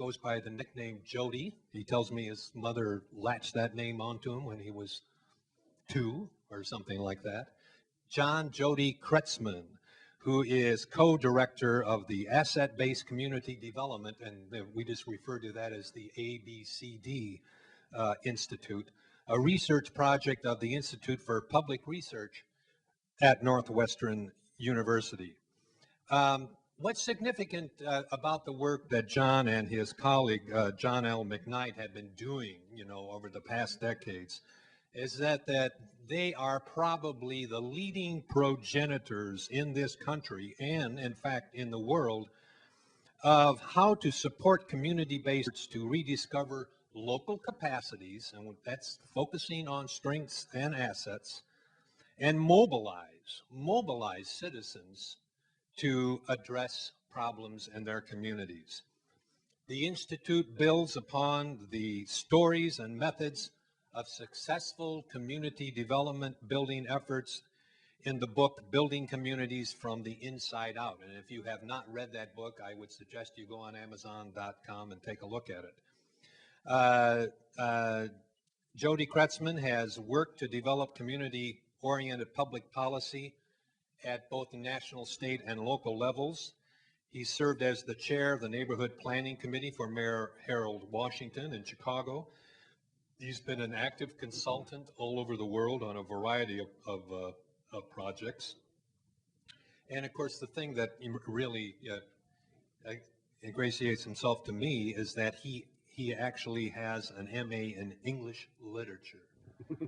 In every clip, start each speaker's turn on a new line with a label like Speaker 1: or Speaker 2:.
Speaker 1: goes by the nickname Jody. He tells me his mother latched that name onto him when he was 2 or something like that. John Jody Kretzmann, who is co-director of the Asset-Based Community Development, and we just refer to that as the ABCD Institute, a research project of the Institute for Public Research at Northwestern University. What's significant about the work that John and his colleague, John L. McKnight, have been doing, over the past decades, is that they are probably the leading progenitors in this country and, in fact, in the world of how to support community-based to rediscover local capacities, and that's focusing on strengths and assets, and mobilize citizens to address problems in their communities. The Institute builds upon the stories and methods of successful community development building efforts in the book, Building Communities from the Inside Out. And if you have not read that book, I would suggest you go on Amazon.com and take a look at it. Jody Kretzmann has worked to develop community-oriented public policy at both the national, state, and local levels. He served as the chair of the Neighborhood Planning Committee for Mayor Harold Washington in Chicago. He's been an active consultant all over the world on a variety of projects. And of course, the thing that really ingratiates himself to me is that he actually has an MA in English literature,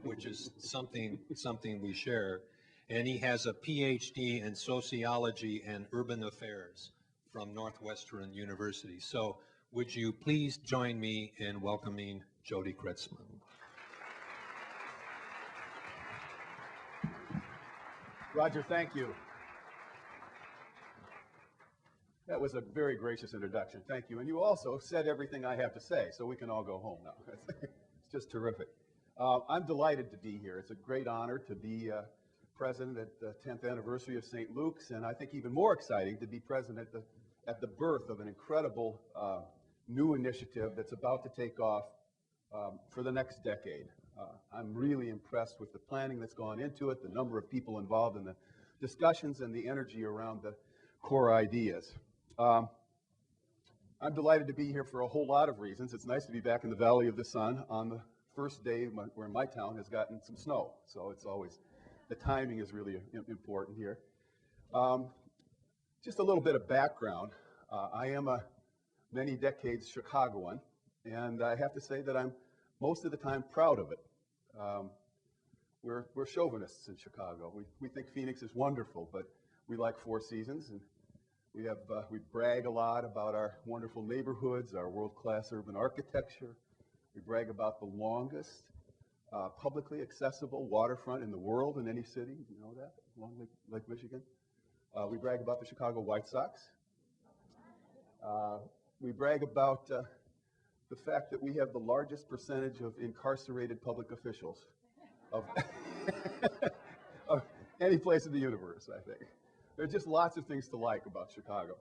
Speaker 1: which is something we share. And he has a PhD in sociology and urban affairs from Northwestern University. So would you please join me in welcoming Jody Kretzmann.
Speaker 2: Roger, thank you. That was a very gracious introduction. Thank you. And you also said everything I have to say, so we can all go home now. It's just terrific. I'm delighted to be here. It's a great honor to be president at the 10th anniversary of St. Luke's, and I think even more exciting to be present at the birth of an incredible new initiative that's about to take off for the next decade. I'm really impressed with the planning that's gone into it, the number of people involved in the discussions, and the energy around the core ideas. I'm delighted to be here for a whole lot of reasons. It's nice to be back in the Valley of the Sun on the first day where my town has gotten some snow, so it's always, the timing is really important here. Just a little bit of background. I am a many decades Chicagoan, and I have to say that I'm most of the time proud of it. We're chauvinists in Chicago. We think Phoenix is wonderful, but we like 4 seasons, and we brag a lot about our wonderful neighborhoods, our world-class urban architecture. We brag about the longest publicly accessible waterfront in the world in any city. You know that, along Lake Michigan. We brag about the Chicago White Sox. We brag about the fact that we have the largest percentage of incarcerated public officials of, of any place in the universe, I think. There are just lots of things to like about Chicago.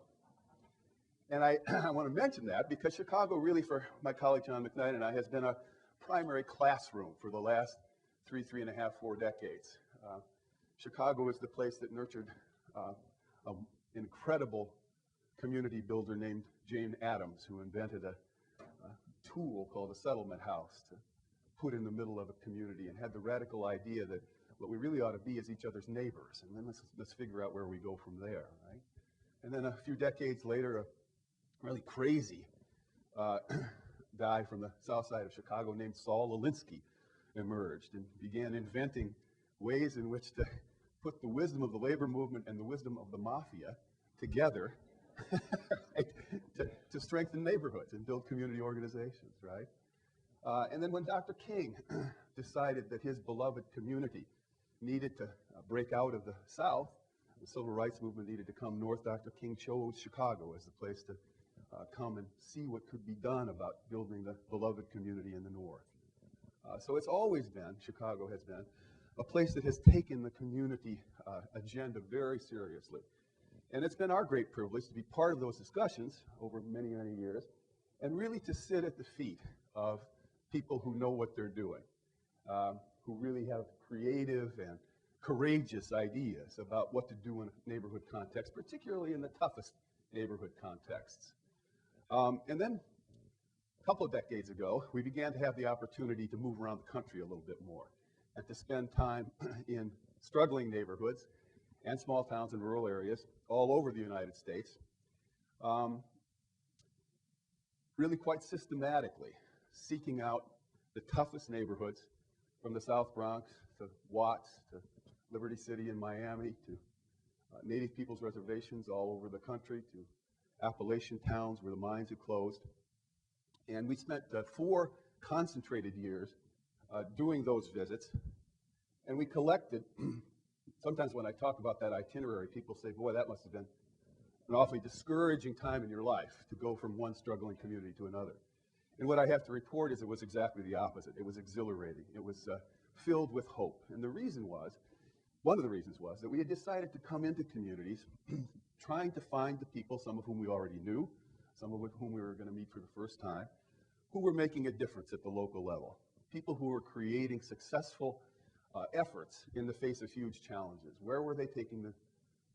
Speaker 2: And I want to mention that because Chicago really, for my colleague John McKnight and I, has been a primary classroom for the last 3.5, 4 decades. Chicago is the place that nurtured an incredible community builder named Jane Addams, who invented a tool called a settlement house to put in the middle of a community, and had the radical idea that what we really ought to be is each other's neighbors, and then let's figure out where we go from there, right? And then a few decades later, a really crazy guy from the south side of Chicago named Saul Alinsky emerged and began inventing ways in which to put the wisdom of the labor movement and the wisdom of the mafia together to strengthen neighborhoods and build community organizations, right? And then when Dr. King decided that his beloved community needed to break out of the South, the civil rights movement needed to come north, Dr. King chose Chicago as the place to come and see what could be done about building the beloved community in the North. So it's always been, Chicago has been, a place that has taken the community agenda very seriously. And it's been our great privilege to be part of those discussions over many, many years and really to sit at the feet of people who know what they're doing, who really have creative and courageous ideas about what to do in a neighborhood context, particularly in the toughest neighborhood contexts. And then a couple of decades ago, we began to have the opportunity to move around the country a little bit more and to spend time in struggling neighborhoods and small towns and rural areas all over the United States, really quite systematically seeking out the toughest neighborhoods from the South Bronx to Watts to Liberty City in Miami to Native Peoples reservations all over the country to Appalachian towns where the mines had closed. And we spent 4 concentrated years doing those visits, and we collected, sometimes when I talk about that itinerary, people say, boy, that must have been an awfully discouraging time in your life to go from one struggling community to another. And what I have to report is it was exactly the opposite. It was exhilarating. It was filled with hope. And the reason was, one of the reasons was that we had decided to come into communities trying to find the people, some of whom we already knew, some of whom we were going to meet for the first time, who were making a difference at the local level. People who were creating successful efforts in the face of huge challenges. Where were they taking the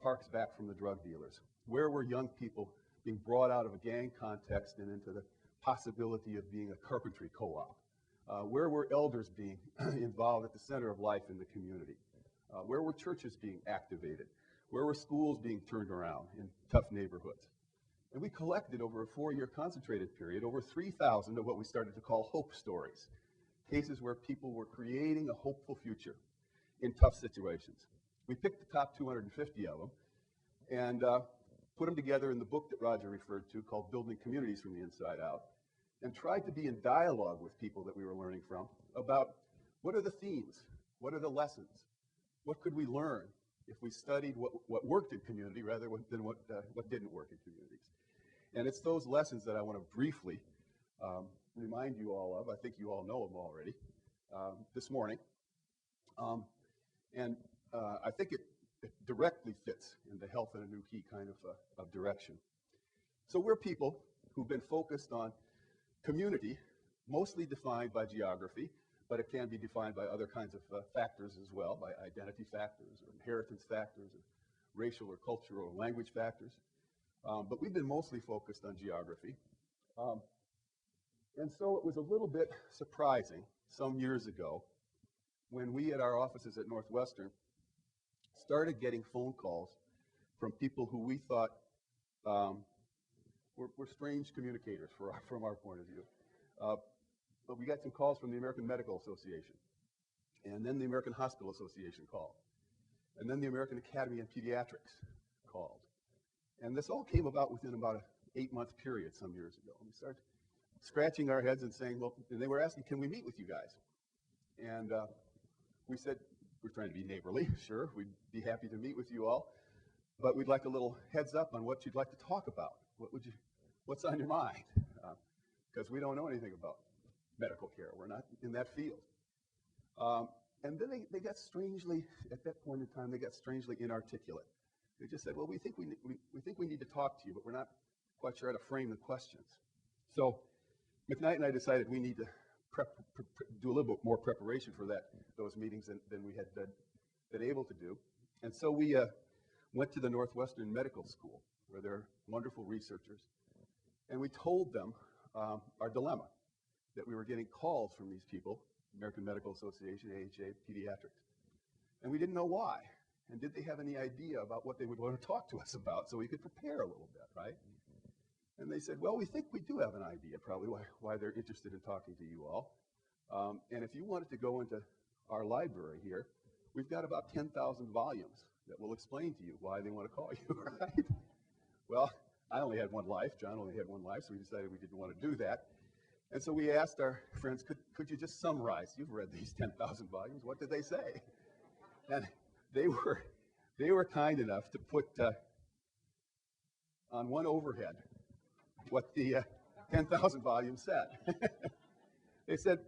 Speaker 2: parks back from the drug dealers? Where were young people being brought out of a gang context and into the possibility of being a carpentry co-op? Where were elders being involved at the center of life in the community? Where were churches being activated? Where were schools being turned around in tough neighborhoods? And we collected over a 4-year concentrated period over 3,000 of what we started to call hope stories, cases where people were creating a hopeful future in tough situations. We picked the top 250 of them and put them together in the book that Roger referred to called Building Communities from the Inside Out, and tried to be in dialogue with people that we were learning from about what are the themes, what are the lessons, what could we learn if we studied what worked in community rather than what didn't work in communities. And it's those lessons that I want to briefly remind you all of. I think you all know them already this morning. I think it directly fits into Health in a New Key kind of direction. So we're people who've been focused on community, mostly defined by geography, but it can be defined by other kinds of factors as well, by identity factors or inheritance factors or racial or cultural or language factors. But we've been mostly focused on geography. And so it was a little bit surprising some years ago when we at our offices at Northwestern started getting phone calls from people who we thought were strange communicators from our point of view. But we got some calls from the American Medical Association, and then the American Hospital Association called, and then the American Academy of Pediatrics called. And this all came about within about an 8-month period some years ago. And we started scratching our heads and saying, well, and they were asking, can we meet with you guys? And we said, we're trying to be neighborly, sure, we'd be happy to meet with you all, but we'd like a little heads up on what you'd like to talk about. What's on your mind? Because we don't know anything about medical care. We're not in that field. And then they got strangely, at that point in time, they got strangely inarticulate. They just said, well, we think we need to talk to you, but we're not quite sure how to frame the questions. So McKnight and I decided we need to do a little bit more preparation for those meetings than we had been able to do. And so we went to the Northwestern Medical School, where they're wonderful researchers, and we told them our dilemma, that we were getting calls from these people, American Medical Association, AHA, pediatrics, and we didn't know why. And did they have any idea about what they would want to talk to us about so we could prepare a little bit, right? And they said, well, we think we do have an idea probably why they're interested in talking to you all. And if you wanted to go into our library here, we've got about 10,000 volumes that will explain to you why they want to call you, right? Well, I only had one life. John only had one life, so we decided we didn't want to do that. And so we asked our friends, could you just summarize? You've read these 10,000 volumes. What did they say? And they were kind enough to put on one overhead what the 10,000 volumes said. They said,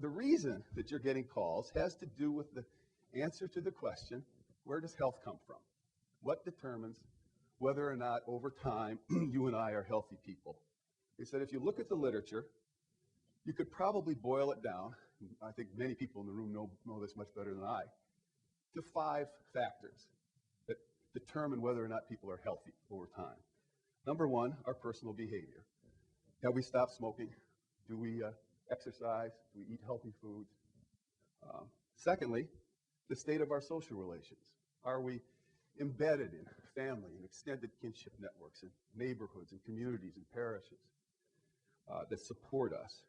Speaker 2: the reason that you're getting calls has to do with the answer to the question, where does health come from? What determines whether or not over time you and I are healthy people? He said, if you look at the literature, you could probably boil it down, I think many people in the room know this much better than I, to 5 factors that determine whether or not people are healthy over time. Number 1, our personal behavior. Have we stopped smoking? Do we exercise? Do we eat healthy foods? Secondly, the state of our social relations. Are we embedded in family and extended kinship networks and neighborhoods and communities and parishes that support us?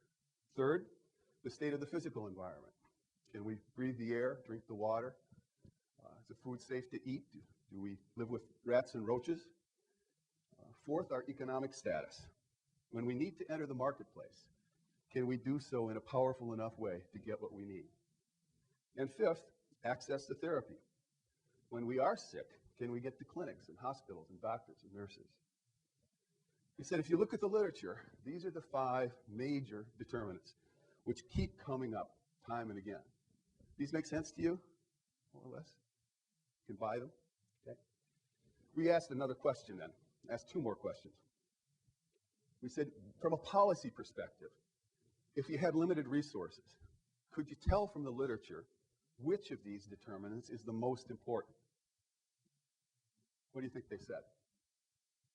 Speaker 2: Third, the state of the physical environment. Can we breathe the air, drink the water? Is the food safe to eat? Do we live with rats and roaches? Fourth, our economic status. When we need to enter the marketplace, can we do so in a powerful enough way to get what we need? And fifth, access to therapy. When we are sick, can we get to clinics and hospitals and doctors and nurses? He said, if you look at the literature, these are the 5 major determinants which keep coming up time and again. These make sense to you, more or less? You can buy them? Okay. We asked another question then, asked 2 more questions. We said, from a policy perspective, if you had limited resources, could you tell from the literature which of these determinants is the most important? What do you think they said?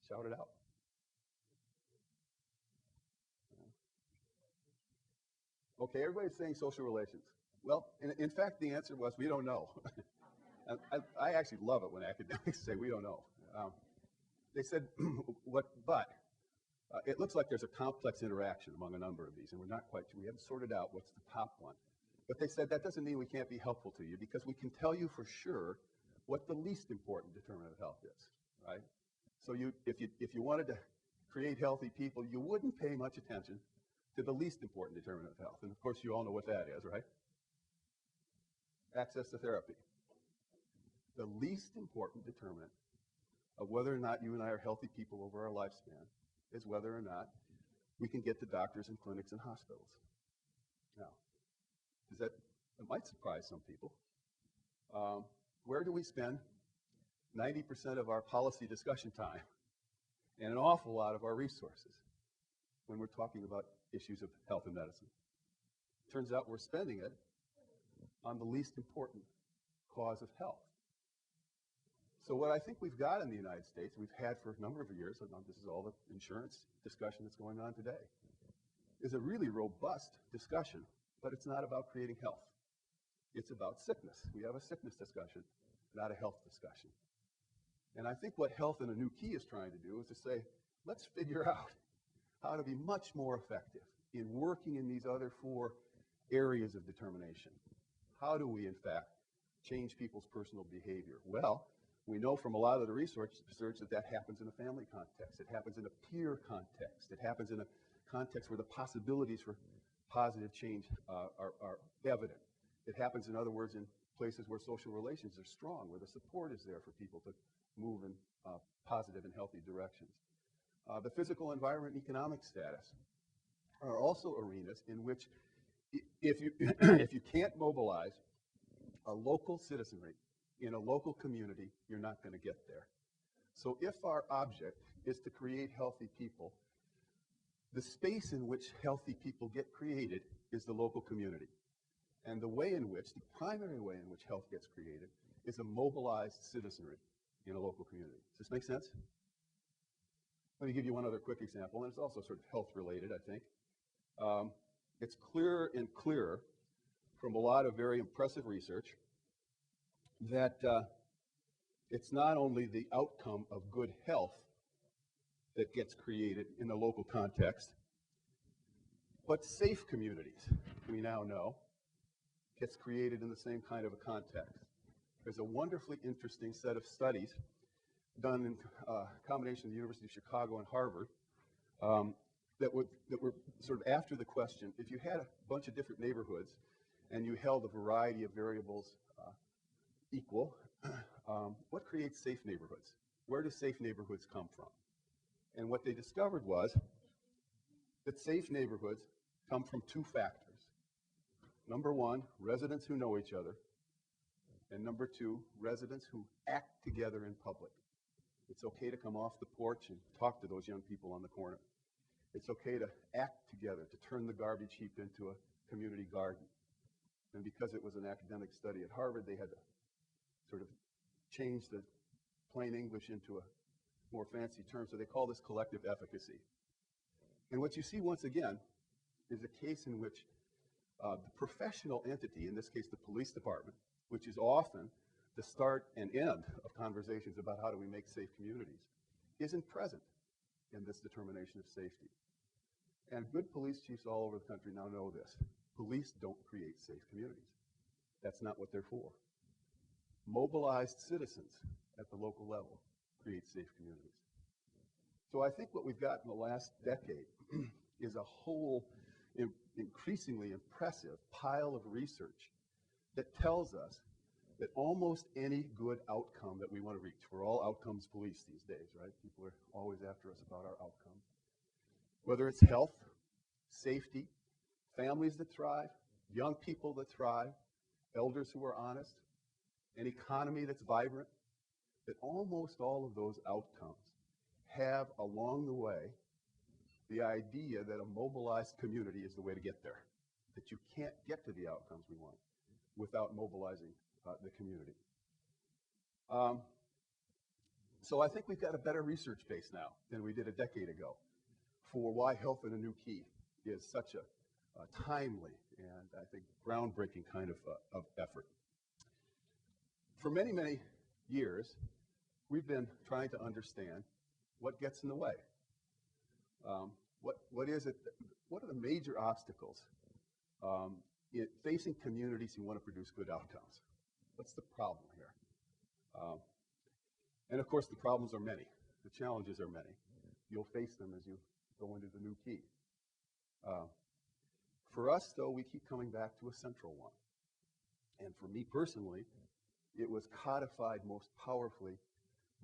Speaker 2: Shout it out. Okay, everybody's saying social relations. Well, in fact, the answer was we don't know. I actually love it when academics say we don't know. They said, it looks like there's a complex interaction among a number of these, and we're not quite sure. We haven't sorted out what's the top one. But they said that doesn't mean we can't be helpful to you, because we can tell you for sure what the least important determinant of health is, right? So if you wanted to create healthy people, you wouldn't pay much attention to the least important determinant of health. And of course, you all know what that is, right? Access to therapy. The least important determinant of whether or not you and I are healthy people over our lifespan is whether or not we can get to doctors and clinics and hospitals. Now, it might surprise some people. Where do we spend 90% of our policy discussion time and an awful lot of our resources when we're talking about issues of health and medicine? Turns out we're spending it on the least important cause of health. So what I think we've got in the United States, we've had for a number of years, and this is all the insurance discussion that's going on today, is a really robust discussion, but it's not about creating health. It's about sickness. We have a sickness discussion, not a health discussion. And I think what Health in a New Key is trying to do is to say, let's figure out how to be much more effective in working in these other 4 areas of determination. How do we, in fact, change people's personal behavior? Well, we know from a lot of the research that happens in a family context. It happens in a peer context. It happens in a context where the possibilities for positive change are evident. It happens, in other words, in places where social relations are strong, where the support is there for people to move in positive and healthy directions. The physical environment and economic status are also arenas in which if you can't mobilize a local citizenry in a local community, you're not going to get there. So if our object is to create healthy people, the space in which healthy people get created is the local community. And the primary way in which health gets created is a mobilized citizenry in a local community. Does this make sense? Let me give you one other quick example, and it's also sort of health related, I think. It's clearer and clearer from a lot of very impressive research that it's not only the outcome of good health that gets created in a local context, but safe communities, we now know, gets created in the same kind of a context. There's a wonderfully interesting set of studies done in combination of the University of Chicago and Harvard that were sort of after the question, if you had a bunch of different neighborhoods and you held a variety of variables equal, what creates safe neighborhoods? Where do safe neighborhoods come from? And what they discovered was that safe neighborhoods come from 2 factors. Number 1, residents who know each other. And number 2, residents who act together in public. It's okay to come off the porch and talk to those young people on the corner. It's okay to act together, to turn the garbage heap into a community garden. And because it was an academic study at Harvard, they had to sort of change the plain English into a more fancy term, so they call this collective efficacy. And what you see once again is a case in which the professional entity, in this case the police department, which is often the start and end of conversations about how do we make safe communities, isn't present in this determination of safety. And good police chiefs all over the country now know this. Police don't create safe communities. That's not what they're for. Mobilized citizens at the local level create safe communities. So I think what we've got in the last decade is a whole increasingly impressive pile of research that tells us that almost any good outcome that we want to reach, we're all outcomes police these days, right? People are always after us about our outcomes. Whether it's health, safety, families that thrive, young people that thrive, elders who are honest, an economy that's vibrant, that almost all of those outcomes have along the way the idea that a mobilized community is the way to get there, that you can't get to the outcomes we want without mobilizing the community. So I think we've got a better research base now than we did a decade ago for why Health in a New Key is such a timely and I think groundbreaking kind of effort. For many, many years, we've been trying to understand what gets in the way. What is it? What are the major obstacles facing communities who want to produce good outcomes? What's the problem here? And of course, the problems are many. The challenges are many. You'll face them as you go into the new key. For us, though, we keep coming back to a central one. And for me personally, it was codified most powerfully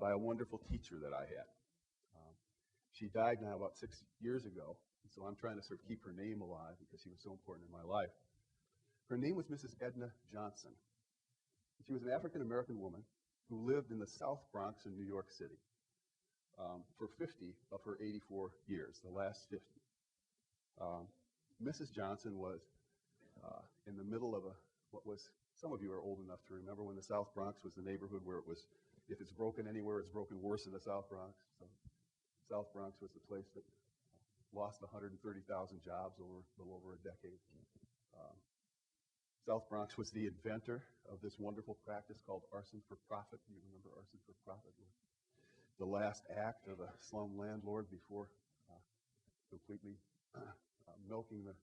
Speaker 2: by a wonderful teacher that I had. She died now about 6 years ago, and so I'm trying to sort of keep her name alive because she was so important in my life. Her name was Mrs. Edna Johnson. She was an African-American woman who lived in the South Bronx in New York City for 50 of her 84 years, the last 50. Mrs. Johnson was in the middle of what was, some of you are old enough to remember when the South Bronx was the neighborhood where it was, if it's broken anywhere, it's broken worse in the South Bronx. So South Bronx was the place that lost 130,000 jobs over a little over a decade. South Bronx was the inventor of this wonderful practice called arson for profit. You remember arson for profit? The last act of a slum landlord before completely milking the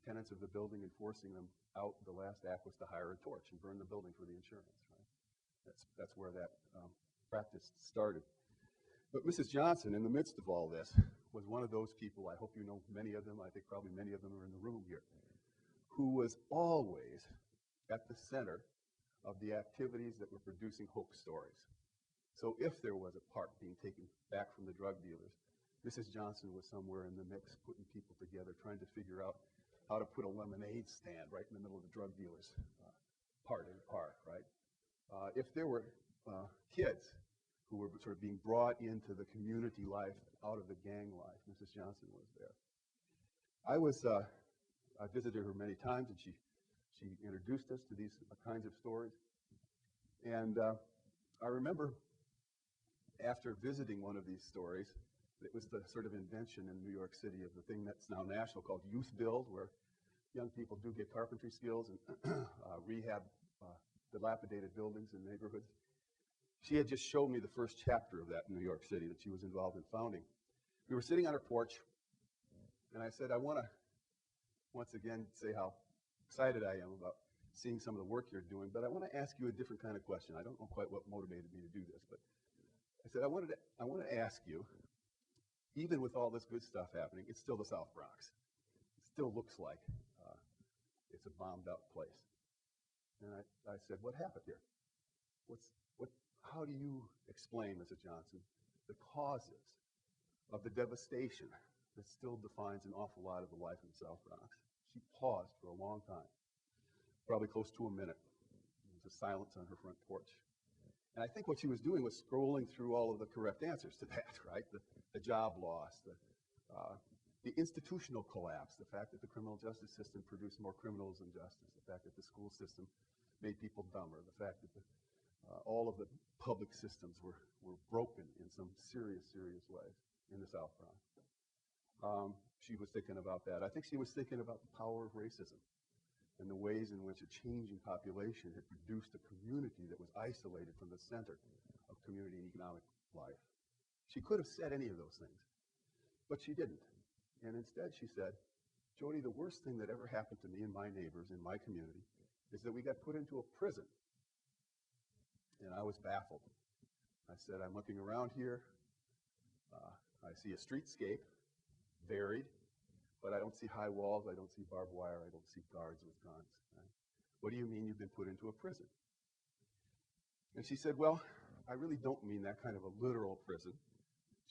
Speaker 2: tenants of the building and forcing them out. The last act was to hire a torch and burn the building for the insurance. Right? That's where that practice started. But Mrs. Johnson, in the midst of all this, was one of those people, I hope you know many of them, I think probably many of them are in the room here, who was always at the center of the activities that were producing hope stories. So if there was a part being taken back from the drug dealers, Mrs. Johnson was somewhere in the mix, putting people together, trying to figure out how to put a lemonade stand right in the middle of the drug dealers' part in the park, right? If there were kids who were sort of being brought into the community life, out of the gang life, Mrs. Johnson was there. I visited her many times, and she introduced us to these kinds of stories. And I remember after visiting one of these stories, it was the sort of invention in New York City of the thing that's now national called Youth Build, where young people do get carpentry skills and rehab dilapidated buildings in neighborhoods. She had just showed me the first chapter of that in New York City that she was involved in founding. We were sitting on her porch, and I said, I want to once again say how excited I am about seeing some of the work you're doing, but I want to ask you a different kind of question. I don't know quite what motivated me to do this, but I said, I want to ask you, even with all this good stuff happening, it's still the South Bronx. It still looks like it's a bombed out place. And I said, what happened here? How do you explain, Mrs. Johnson, the causes of the devastation that still defines an awful lot of the life in the South Bronx? She paused for a long time, probably close to a minute. There was a silence on her front porch. And I think what she was doing was scrolling through all of the correct answers to that, right? The job loss, the The institutional collapse, the fact that the criminal justice system produced more criminals than justice, the fact that the school system made people dumber, the fact that all of the public systems were broken in some serious ways in the South Bronx. She was thinking about that. I think she was thinking about the power of racism and the ways in which a changing population had produced a community that was isolated from the center of community and economic life. She could have said any of those things, but she didn't. And instead she said, Jody, the worst thing that ever happened to me and my neighbors in my community is that we got put into a prison. And I was baffled. I said, I'm looking around here. I see a streetscape, varied, but I don't see high walls, I don't see barbed wire, I don't see guards with guns. Right? What do you mean you've been put into a prison? And she said, well, I really don't mean that kind of a literal prison.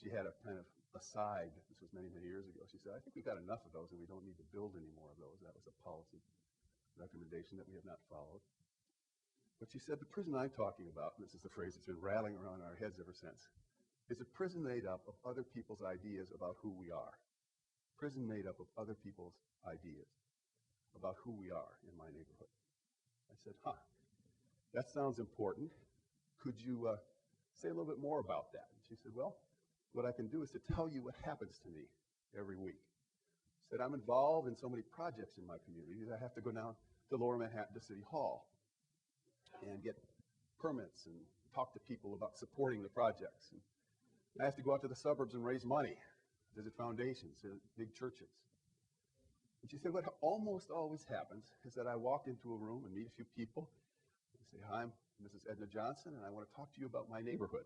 Speaker 2: She had a kind of aside, this was many years ago. She said, I think we've got enough of those and we don't need to build any more of those. That was a policy recommendation that we have not followed. But she said, the prison I'm talking about, and this is the phrase that's been rattling around our heads ever since, is a prison made up of other people's ideas about who we are. Prison made up of other people's ideas about who we are in my neighborhood. I said, that sounds important. Could you say a little bit more about that? And she said, well, what I can do is to tell you what happens to me every week. She said, I'm involved in so many projects in my community that I have to go down to Lower Manhattan to City Hall and get permits and talk to people about supporting the projects. And I have to go out to the suburbs and raise money, visit foundations, big churches. And she said, what almost always happens is that I walk into a room and meet a few people and say, hi, I'm Mrs. Edna Johnson, and I want to talk to you about my neighborhood.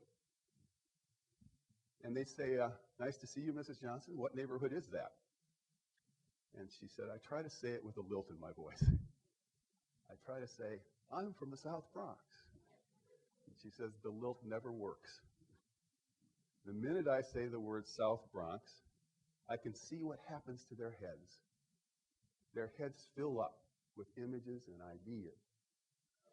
Speaker 2: And they say, nice to see you, Mrs. Johnson. What neighborhood is that? And she said, I try to say it with a lilt in my voice. I try to say, I'm from the South Bronx. And she says, the lilt never works. The minute I say the word South Bronx, I can see what happens to their heads. Their heads fill up with images and ideas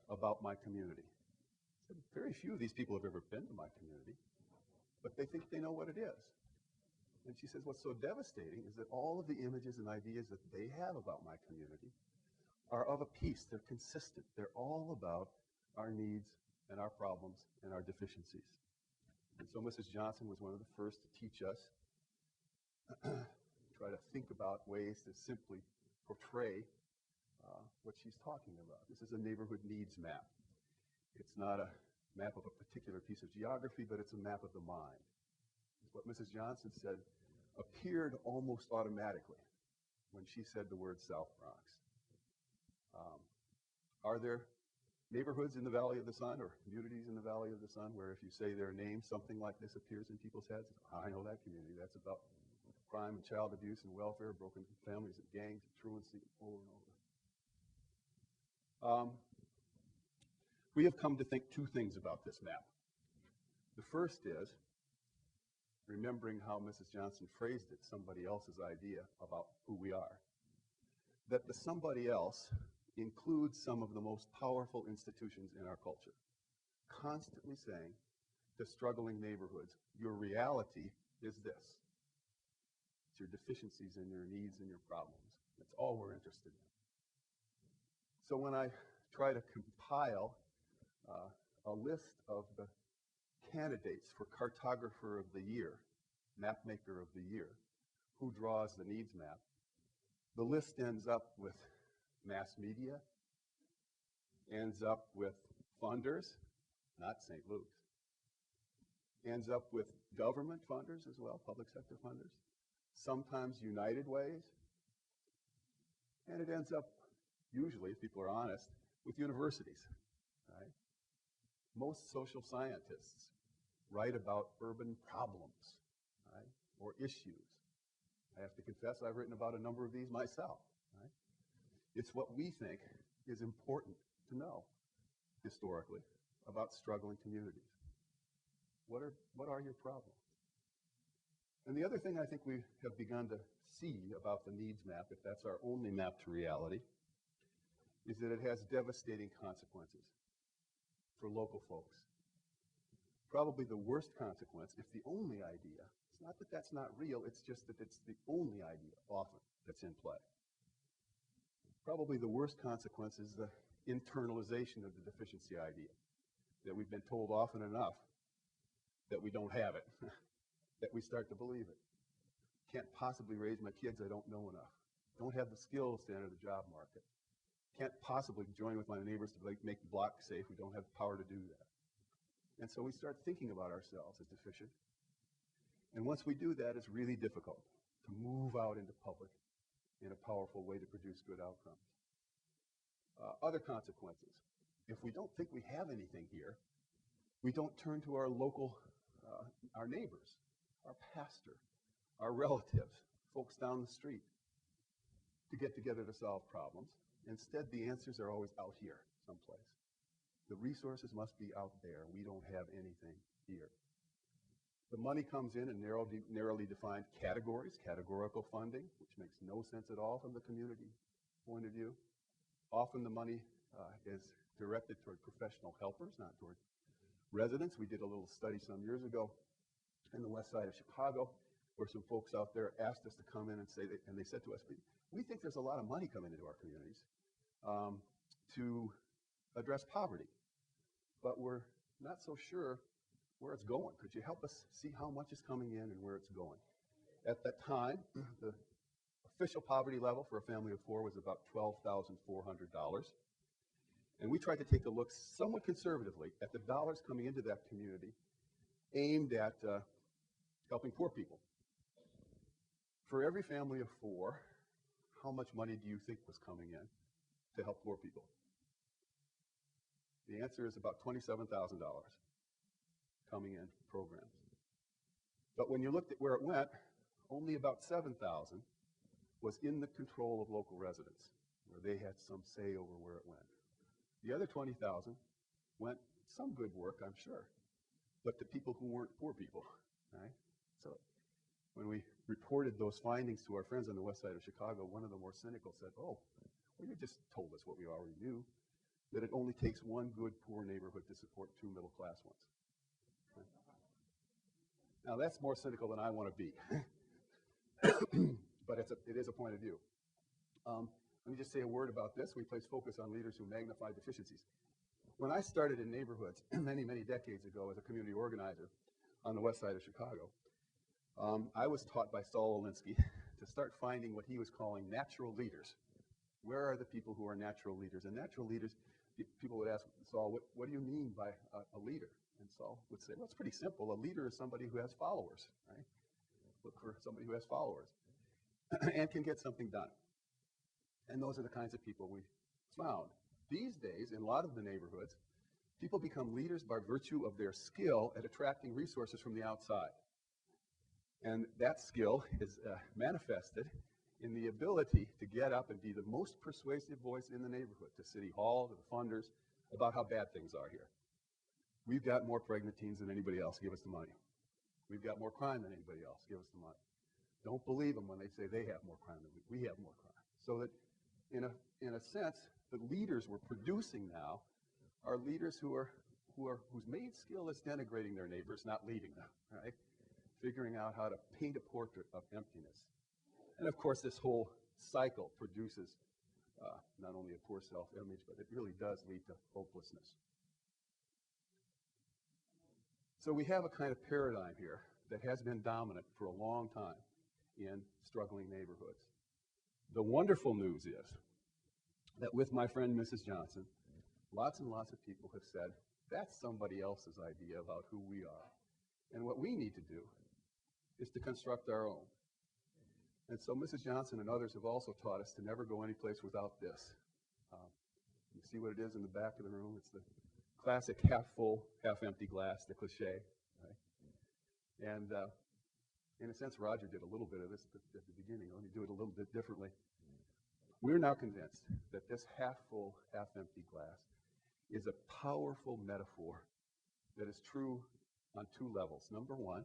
Speaker 2: about my community. I said, very few of these people have ever been to my community, but they think they know what it is. And she says, what's so devastating is that all of the images and ideas that they have about my community are of a piece. They're consistent. They're all about our needs and our problems and our deficiencies. And so Mrs. Johnson was one of the first to teach us, try to think about ways to simply portray what she's talking about. This is a neighborhood needs map. It's not a map of a particular piece of geography, but it's a map of the mind. What Mrs. Johnson said appeared almost automatically when she said the word South Bronx. Are there neighborhoods in the Valley of the Sun or communities in the Valley of the Sun where if you say their name, something like this appears in people's heads? I know that community. That's about crime and child abuse and welfare, broken families and gangs and truancy over and over. We have come to think two things about this map. The first is remembering how Mrs. Johnson phrased it, somebody else's idea about who we are. That the somebody else includes some of the most powerful institutions in our culture, constantly saying to struggling neighborhoods, your reality is this. It's your deficiencies and your needs and your problems. That's all we're interested in. So when I try to compile a list of the candidates for cartographer of the year, map maker of the year, who draws the needs map, the list ends up with mass media, ends up with funders, not St. Luke's, ends up with government funders as well, public sector funders, sometimes United Ways, and it ends up, usually, if people are honest, with universities, right? Most social scientists write about urban problems, right, or issues. I have to confess I've written about a number of these myself, right? It's what we think is important to know historically about struggling communities. What are your problems? And the other thing I think we have begun to see about the needs map, if that's our only map to reality, is that it has devastating consequences for local folks. Probably the worst consequence, if the only idea, is It's not that that's not real, it's just that it's the only idea, often, that's in play. Probably the worst consequence is the internalization of the deficiency idea, that we've been told often enough that we don't have it, that we start to believe it. Can't possibly raise my kids, I don't know enough. Don't have the skills to enter the job market. Can't possibly join with my neighbors to make the block safe, we don't have the power to do that. And so we start thinking about ourselves as deficient. And once we do that, it's really difficult to move out into public in a powerful way to produce good outcomes. Other consequences. If we don't think we have anything here, we don't turn to our local, our neighbors, our pastor, our relatives, folks down the street to get together to solve problems. Instead, the answers are always out here someplace. The resources must be out there. We don't have anything here. The money comes in narrowly defined categories, categorical funding, which makes no sense at all from the community point of view. Often the money is directed toward professional helpers, not toward residents. We did a little study some years ago in the west side of Chicago where some folks out there asked us to come in and they said to us, we think there's a lot of money coming into our communities to address poverty, but we're not so sure where it's going. Could you help us see how much is coming in and where it's going? At that time, the official poverty level for a family of four was about $12,400. And we tried to take a look somewhat conservatively at the dollars coming into that community aimed at helping poor people. For every family of four, how much money do you think was coming in to help poor people? The answer is about $27,000 coming in programs. But when you looked at where it went, only about $7,000 was in the control of local residents, where they had some say over where it went. The other $20,000 went some good work, I'm sure, but to people who weren't poor people, right? So when we reported those findings to our friends on the west side of Chicago, one of the more cynical said, oh, well, you just told us what we already knew, that it only takes one good poor neighborhood to support two middle-class ones. Right? Now, that's more cynical than I want to be, but it is a point of view. Let me just say a word about this. We place focus on leaders who magnify deficiencies. When I started in neighborhoods many, many decades ago as a community organizer on the west side of Chicago, I was taught by Saul Alinsky to start finding what he was calling natural leaders. Where are the people who are natural leaders? And natural leaders, people would ask Saul, what do you mean by a leader? And Saul would say, well, it's pretty simple. A leader is somebody who has followers, right? Look for somebody who has followers and can get something done. And those are the kinds of people we found. These days, in a lot of the neighborhoods, people become leaders by virtue of their skill at attracting resources from the outside. And that skill is manifested in the ability to get up and be the most persuasive voice in the neighborhood, to City Hall, to the funders, about how bad things are here. We've got more pregnant teens than anybody else, give us the money. We've got more crime than anybody else, give us the money. Don't believe them when they say they have more crime than we have more crime. So that in a sense, the leaders we're producing now are leaders whose main skill is denigrating their neighbors, not leading them, right? Figuring out how to paint a portrait of emptiness. And of course, this whole cycle produces not only a poor self-image, but it really does lead to hopelessness. So we have a kind of paradigm here that has been dominant for a long time in struggling neighborhoods. The wonderful news is that with my friend Mrs. Johnson, lots and lots of people have said, that's somebody else's idea about who we are. And what we need to do is to construct our own. And so Mrs. Johnson and others have also taught us to never go anyplace without this. You see what it is in the back of the room? It's the classic half-full, half-empty glass, the cliche. Right? And in a sense, Roger did a little bit of this at the beginning. Let me do it a little bit differently. We're now convinced that this half-full, half-empty glass is a powerful metaphor that is true on two levels. Number one,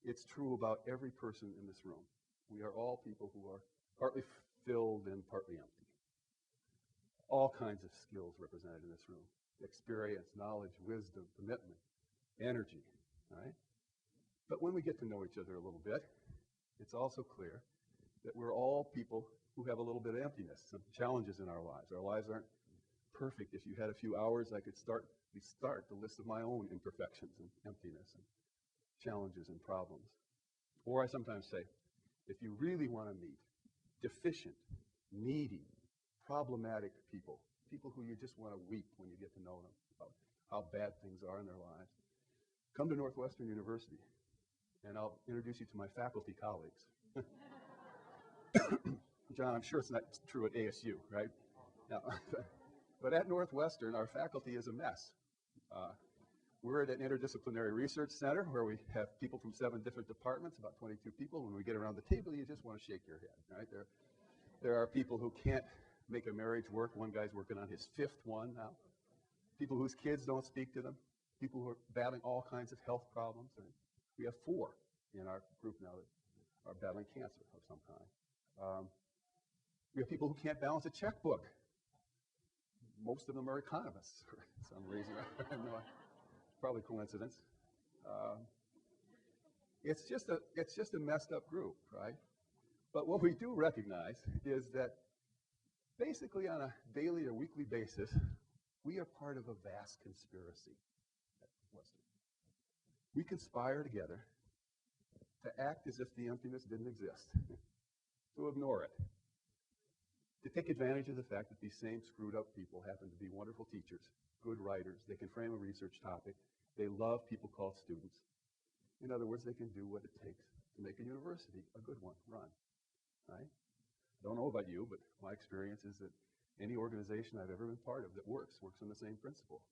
Speaker 2: it's true about every person in this room. We are all people who are partly filled and partly empty. All kinds of skills represented in this room. Experience, knowledge, wisdom, commitment, energy, right? But when we get to know each other a little bit, it's also clear that we're all people who have a little bit of emptiness, some challenges in our lives. Our lives aren't perfect. If you had a few hours, I could start the list of my own imperfections and emptiness and challenges and problems. Or I sometimes say, if you really want to meet deficient, needy, problematic people, people who you just want to weep when you get to know them about how bad things are in their lives, come to Northwestern University, and I'll introduce you to my faculty colleagues. John, I'm sure it's not true at ASU, right? No. But at Northwestern, our faculty is a mess. We're at an interdisciplinary research center where we have people from 7 different departments, about 22 people. When we get around the table, you just want to shake your head, right? There are people who can't make a marriage work. One guy's working on his 5th one now. People whose kids don't speak to them. People who are battling all kinds of health problems. We have 4 in our group now that are battling cancer of some kind. We have people who can't balance a checkbook. Most of them are economists for some reason. I have no idea. Probably coincidence. It's just a messed up group, right? But what we do recognize is that basically on a daily or weekly basis, we are part of a vast conspiracy at Western. We conspire together to act as if the emptiness didn't exist, to ignore it, to take advantage of the fact that these same screwed up people happen to be wonderful teachers, good writers, they can frame a research topic, they love people called students. In other words, they can do what it takes to make a university a good one, run, right? I don't know about you, but my experience is that any organization I've ever been part of that works on the same principle.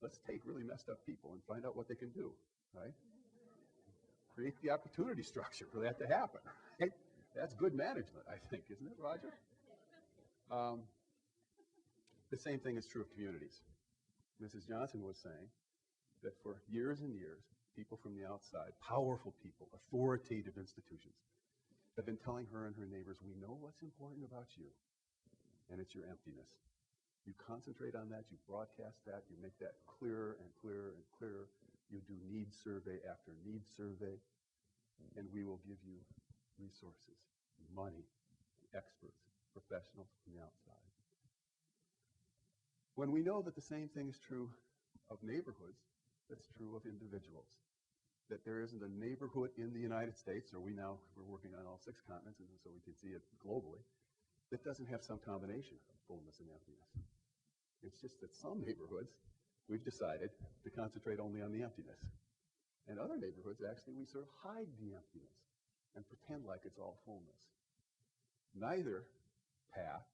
Speaker 2: Let's take really messed up people and find out what they can do, right? Create the opportunity structure for that to happen, right? That's good management, I think, isn't it, Roger? The same thing is true of communities. Mrs. Johnson was saying that for years and years, people from the outside, powerful people, authoritative institutions, have been telling her and her neighbors, we know what's important about you, and it's your emptiness. You concentrate on that, you broadcast that, you make that clearer and clearer and clearer. You do needs survey after needs survey, and we will give you resources, money, experts, professionals from the outside. When we know that the same thing is true of neighborhoods, that's true of individuals. That there isn't a neighborhood in the United States, or we're working on all 6 continents, and so we can see it globally, that doesn't have some combination of fullness and emptiness. It's just that some neighborhoods, we've decided to concentrate only on the emptiness. And other neighborhoods, actually, we sort of hide the emptiness and pretend like it's all fullness. Neither path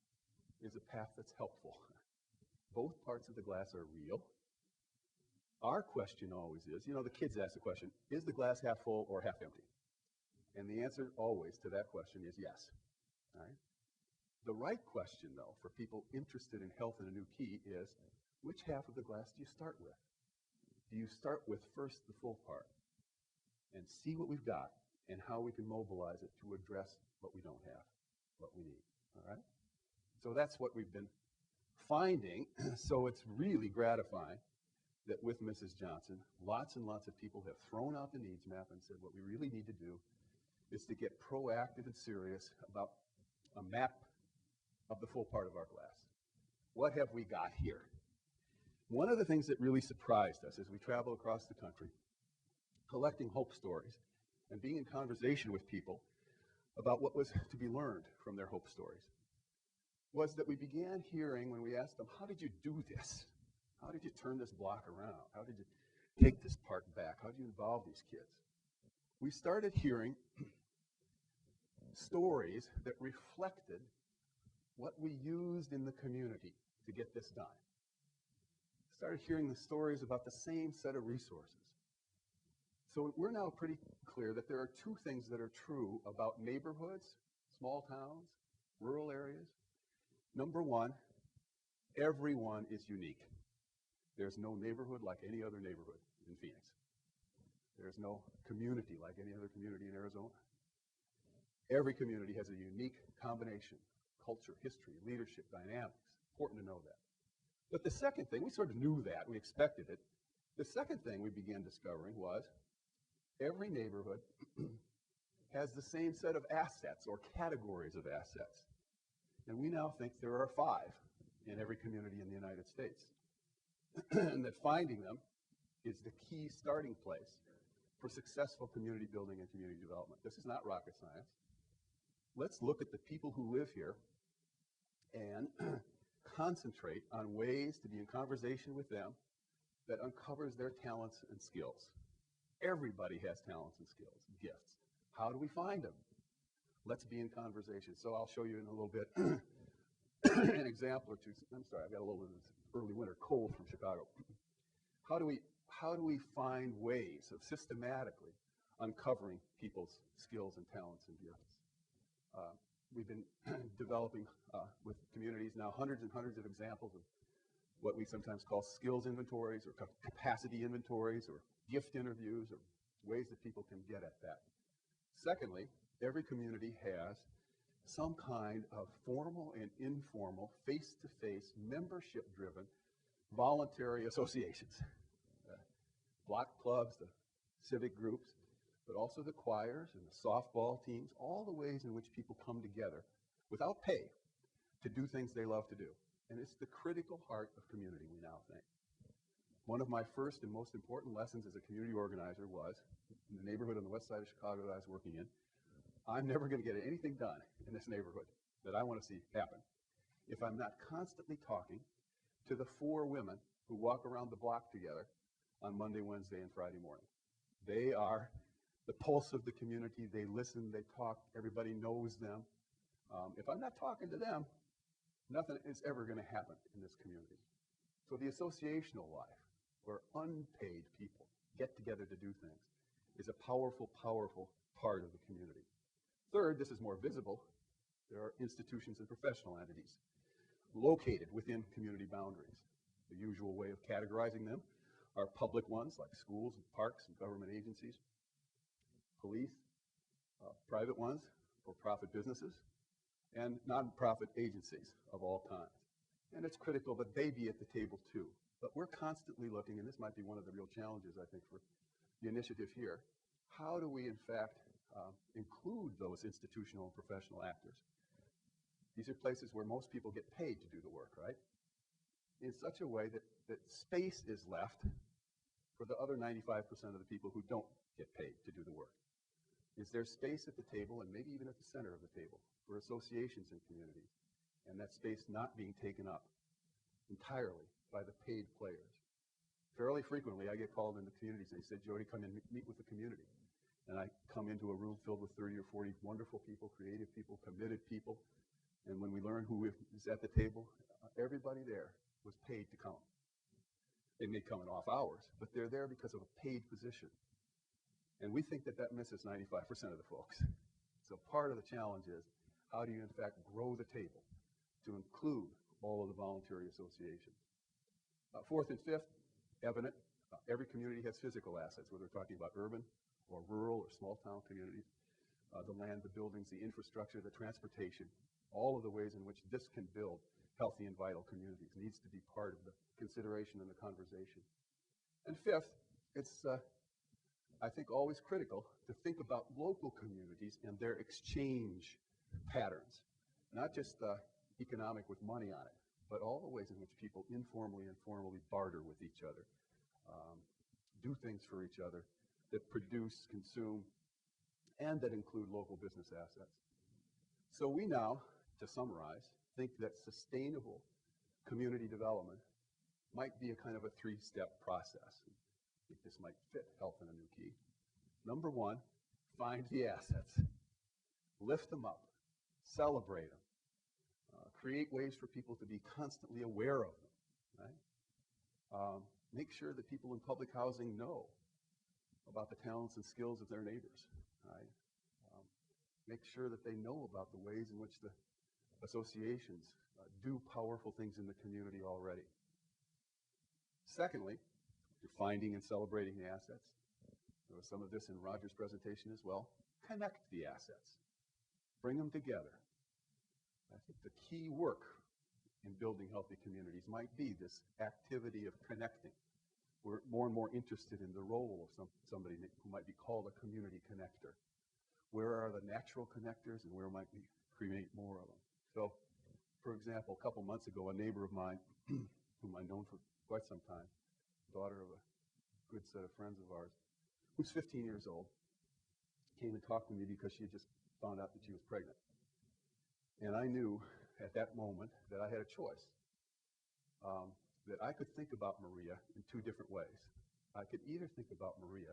Speaker 2: is a path that's helpful. Both parts of the glass are real. Our question always is, the kids ask the question, is the glass half full or half empty? And the answer always to that question is yes. Right? The right question, though, for people interested in health and a new key is, which half of the glass do you start with? Do you start with first the full part and see what we've got and how we can mobilize it to address what we don't have, what we need, all right? So that's what we've been finding. So it's really gratifying that with Mrs. Johnson, lots and lots of people have thrown out the needs map and said what we really need to do is to get proactive and serious about a map of the full part of our glass. What have we got here? One of the things that really surprised us as we travel across the country, collecting hope stories and being in conversation with people about what was to be learned from their hope stories, was that we began hearing when we asked them, how did you do this? How did you turn this block around? How did you take this part back? How did you involve these kids? We started hearing stories that reflected what we used in the community to get this done. Started hearing the stories about the same set of resources. So we're now pretty clear that there are 2 things that are true about neighborhoods, small towns, rural areas. Number 1, everyone is unique. There's no neighborhood like any other neighborhood in Phoenix. There's no community like any other community in Arizona. Every community has a unique combination, culture, history, leadership, dynamics. Important to know that. But the second thing, we sort of knew that, we expected it. The second thing we began discovering was Every neighborhood has the same set of assets or categories of assets. And we now think there are 5 in every community in the United States. And that finding them is the key starting place for successful community building and community development. This is not rocket science. Let's look at the people who live here and concentrate on ways to be in conversation with them that uncovers their talents and skills. Everybody has talents and skills, gifts. How do we find them? Let's be in conversation. So I'll show you in a little bit an example or two. I'm sorry, I've got a little bit of this early winter cold from Chicago. How do we find ways of systematically uncovering people's skills and talents and gifts? We've been developing with communities now hundreds and hundreds of examples of what we sometimes call skills inventories or capacity inventories or gift interviews or ways that people can get at that. Secondly, every community has some kind of formal and informal, face-to-face, membership-driven, voluntary associations. Block clubs, the civic groups, but also the choirs and the softball teams, all the ways in which people come together without pay to do things they love to do. And it's the critical heart of community, we now think. One of my first and most important lessons as a community organizer was, in the neighborhood on the west side of Chicago that I was working in, I'm never going to get anything done in this neighborhood that I want to see happen if I'm not constantly talking to the 4 women who walk around the block together on Monday, Wednesday, and Friday morning. They are the pulse of the community. They listen, they talk, everybody knows them. If I'm not talking to them, nothing is ever going to happen in this community. So the associational life, where unpaid people get together to do things, is a powerful, powerful part of the community. Third, this is more visible, there are institutions and professional entities located within community boundaries. The usual way of categorizing them are public ones like schools and parks and government agencies, police, private ones, for-profit businesses, and nonprofit agencies of all kinds. And it's critical that they be at the table too. But we're constantly looking, and this might be one of the real challenges, I think, for the initiative here. How do we, in fact, include those institutional and professional actors? These are places where most people get paid to do the work, right? In such a way that space is left for the other 95% of the people who don't get paid to do the work. Is there space at the table, and maybe even at the center of the table, for associations and communities, and that space not being taken up entirely by the paid players? Fairly frequently, I get called into communities and they say, Jody, come and meet with the community. And I come into a room filled with 30 or 40 wonderful people, creative people, committed people. And when we learn who is at the table, everybody there was paid to come. They may come in off hours, but they're there because of a paid position. And we think that that misses 95% of the folks. So part of the challenge is, how do you in fact grow the table to include all of the voluntary associations? Fourth and fifth, evident, every community has physical assets, whether we're talking about urban or rural or small town communities. The land, the buildings, the infrastructure, the transportation, all of the ways in which this can build healthy and vital communities needs to be part of the consideration and the conversation. And fifth, it's I think always critical to think about local communities and their exchange patterns, not just economic with money on it, but all the ways in which people informally and formally barter with each other, do things for each other that produce, consume, and that include local business assets. So we now, to summarize, think that sustainable community development might be a kind of a 3-step process. I think this might fit health in a new key. Number 1, find the assets. Lift them up. Celebrate them. Create ways for people to be constantly aware of them. Right? Make sure that people in public housing know about the talents and skills of their neighbors. Right? Make sure that they know about the ways in which the associations do powerful things in the community already. Secondly, you're finding and celebrating the assets. There was some of this in Roger's presentation as well. Connect the assets. Bring them together. I think the key work in building healthy communities might be this activity of connecting We're more and more interested in the role of somebody who might be called a community connector. Where are the natural connectors and where might we create more of them? So, for example, a couple months ago, a neighbor of mine, whom I've known for quite some time, daughter of a good set of friends of ours, who's 15 years old, came and talked to me because she had just found out that she was pregnant. And I knew at that moment that I had a choice, that I could think about Maria in two different ways. I could either think about Maria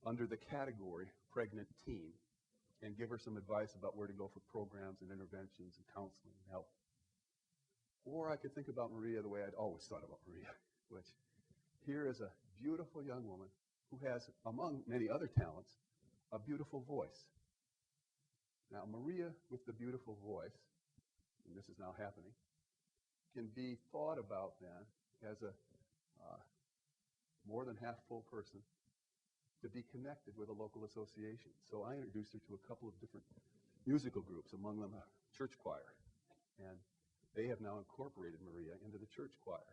Speaker 2: under the category pregnant teen and give her some advice about where to go for programs and interventions and counseling and help. Or I could think about Maria the way I'd always thought about Maria, which here is a beautiful young woman who has, among many other talents, a beautiful voice. Now, Maria with the beautiful voice, and this is now happening, can be thought about then as a more than half full person to be connected with a local association. So I introduced her to a couple of different musical groups, among them a church choir. And they have now incorporated Maria into the church choir.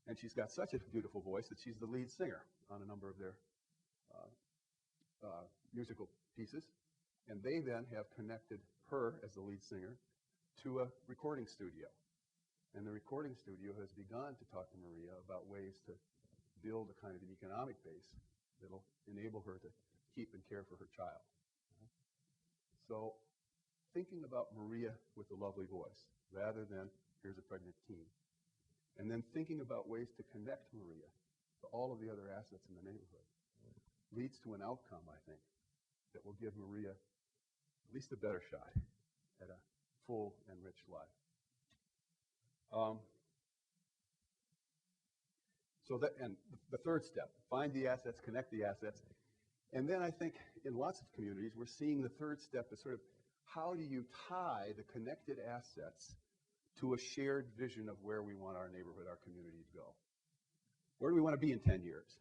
Speaker 2: And she's got such a beautiful voice that she's the lead singer on a number of their musical pieces. And they then have connected her as the lead singer to a recording studio. And the recording studio has begun to talk to Maria about ways to build a kind of an economic base that'll enable her to keep and care for her child. So thinking about Maria with a lovely voice rather than here's a pregnant teen. And then thinking about ways to connect Maria to all of the other assets in the neighborhood leads to an outcome, I think, that will give Maria at least a better shot at a full and rich life. And the third step, find the assets, connect the assets. And then I think in lots of communities, we're seeing the third step as sort of how do you tie the connected assets to a shared vision of where we want our neighborhood, our community to go? Where do we want to be in 10 years?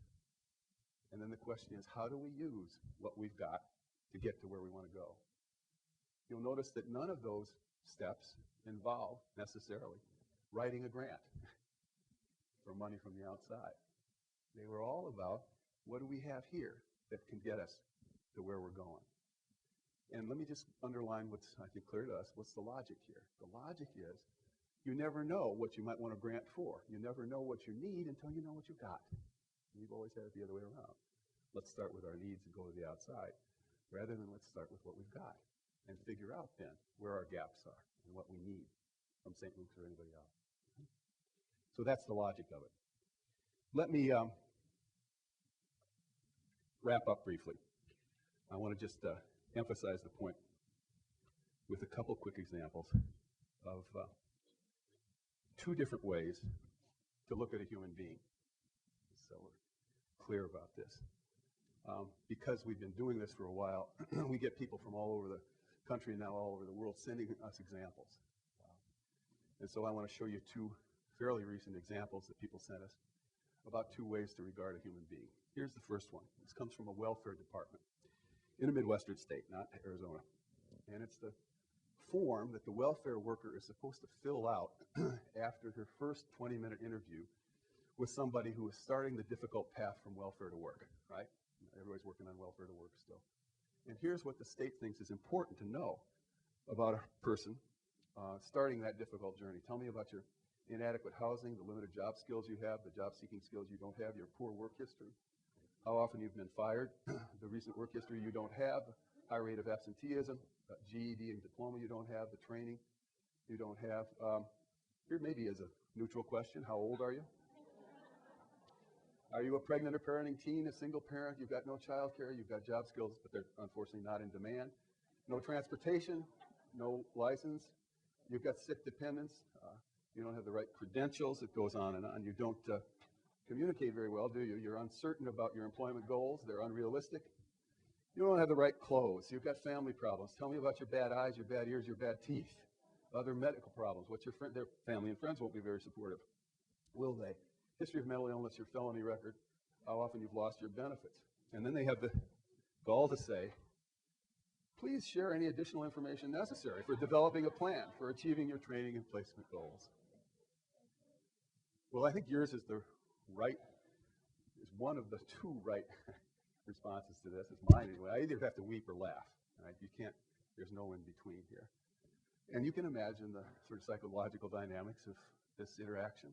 Speaker 2: And then the question is, how do we use what we've got to get to where we want to go? You'll notice that none of those steps involve necessarily writing a grant for money from the outside. They were all about what do we have here that can get us to where we're going. And let me just underline what's, I think, clear to us. What's the logic here? The logic is you never know what you might want to grant for. You never know what you need until you know what you got. We've always had it the other way around. Let's start with our needs and go to the outside, rather than let's start with what we've got and figure out then where our gaps are and what we need from St. Luke's or anybody else. So that's the logic of it. Let me wrap up briefly. I want to just emphasize the point with a couple quick examples of two different ways to look at a human being. So we're clear about this. Because we've been doing this for a while, we get people from all over the country and now all over the world sending us examples. And so I want to show you two fairly recent examples that people sent us about two ways to regard a human being. Here's the first one. This comes from a welfare department in a Midwestern state, not Arizona. And it's the form that the welfare worker is supposed to fill out after her first 20-minute interview with somebody who is starting the difficult path from welfare to work, right? Everybody's working on welfare to work still. And here's what the state thinks is important to know about a person starting that difficult journey. Tell me about your inadequate housing, the limited job skills you have, the job-seeking skills you don't have, your poor work history, how often you've been fired, the recent work history you don't have, high rate of absenteeism, GED and diploma you don't have, the training you don't have. Here maybe as a neutral question, how old are you? Are you a pregnant or parenting teen, a single parent? You've got no child care, you've got job skills, but they're unfortunately not in demand. No transportation, no license. You've got sick dependents. You don't have the right credentials. It goes on and on. You don't communicate very well, do you? You're uncertain about your employment goals. They're unrealistic. You don't have the right clothes. You've got family problems. Tell me about your bad eyes, your bad ears, your bad teeth. Other medical problems. What's your their family and friends won't be very supportive, will they? History of mental illness, your felony record, how often you've lost your benefits. And then they have the gall to say, please share any additional information necessary for developing a plan for achieving your training and placement goals. Well, I think yours is the right is one of the two right responses to this. It's mine anyway. I either have to weep or laugh. Right? You can't. There's no in between here. And you can imagine the sort of psychological dynamics of this interaction.